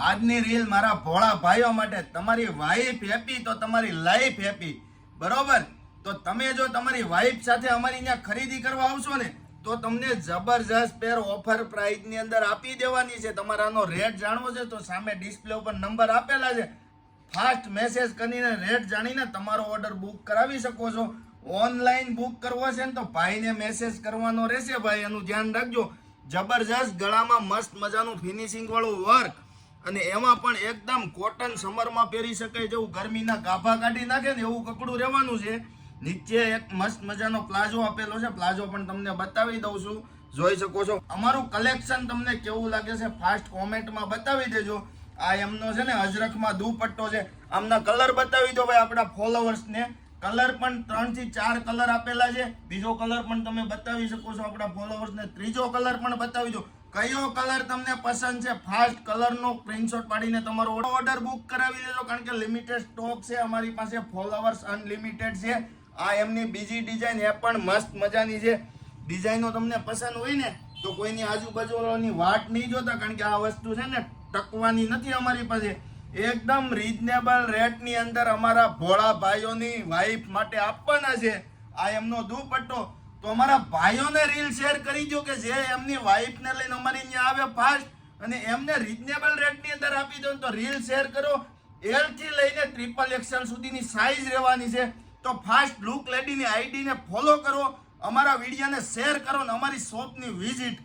આજની રીલ મારા ભોળા ભાઈઓ માટે, તમારી વાઈફ હેપી તો તમારી લાઈફ હેપી, બરોબર? તો તમે જો તમારી વાઈફ સાથે અમારી અહીંયા ખરીદી કરવા આવશો ને તો તમને જબરજસ્ત પેર ઓફર પ્રાઇસ ની અંદર આપી દેવાની છે. તમારાનો રેટ જાણવો છે તો સામે ડિસ્પ્લે ઉપર નંબર આપેલા છે, ફાસ્ટ મેસેજ કરીને રેટ જાણીને તમારો ઓર્ડર બુક કરાવી શકો છો. ઓનલાઈન બુક કરવો છે ને તો ભાઈને મેસેજ કરવાનો રહેશે. ભાઈ એનું ધ્યાન રાખજો. જબરજસ્ત ગળામાં મસ્ત મજાનું ફિનિશિંગ વાળું વર્ક, અને એમાં પણ એકદમ કોટન સમરમાં પહેરી શકાય જેવું, ગરમીના ગાભા કાઢી નાખે ને એવું કપડું રહેવાનું છે. નીચે એક મસ્ત મજાનો પ્લાઝો આપેલો છે, પ્લાઝો પણ તમને બતાવી દઉં છું, જોઈ શકો છો. અમારું કલેક્શન તમને કેવું લાગે છે ફાસ્ટ કોમેન્ટમાં બતાવી દેજો. આ એમનો છે ને અજરખમાં દુપટ્ટો છે. આમના કલર બતાવી દો ભાઈ આપણા ફોલોવર્સને. કલર પણ 3 થી 4 કલર આપેલા છે. બીજો કલર પણ તમે બતાવી શકો છો આપણા ફોલોવર્સને. ત્રીજો કલર પણ બતાવી દો. કયો કલર તમને પસંદ છે ફાસ્ટ કલરનો સ્ક્રીનશોટ પાડીને તમારો ઓર્ડર બુક કરાવી લેજો, કારણ કે લિમિટેડ સ્ટોક છે અમારી પાસે. ફોલોવર્સ અનલિમિટેડ છે. આ એમની બીજી ડિઝાઇન, એ પણ મસ્ત મજાની છે. ડિઝાઇનો તમને પસંદ હોય ને તો કોઈની આજુબાજુની વાટ નહીં જોતા, કારણ કે આ વસ્તુ છે ને ટકવાની નથી અમારી પાસે. એકદમ રીઝનેબલ રેટની અંદર અમારા ભોળા ભાઈઓની વાઈફ માટે આપવાના છે આ એમનો દુપટ્ટો. તો અમારા ભાઈઓને રીલ શેર કરી દો કે જે એમની વાઈફને લઈને અમારી અહીંયા આવે ફાસ્ટ, અને એમને રીઝનેબલ રેટની અંદર આપી દો. તો રીલ શેર કરો. L થી લઈને XXL સુધીની સાઈઝ રહેવાની છે. તો ફાસ્ટ લુક લેડીની આઈડીને ફોલો કરો, અમારા વિડીયોને શેર કરો, અને અમારી શોપની વિઝિટ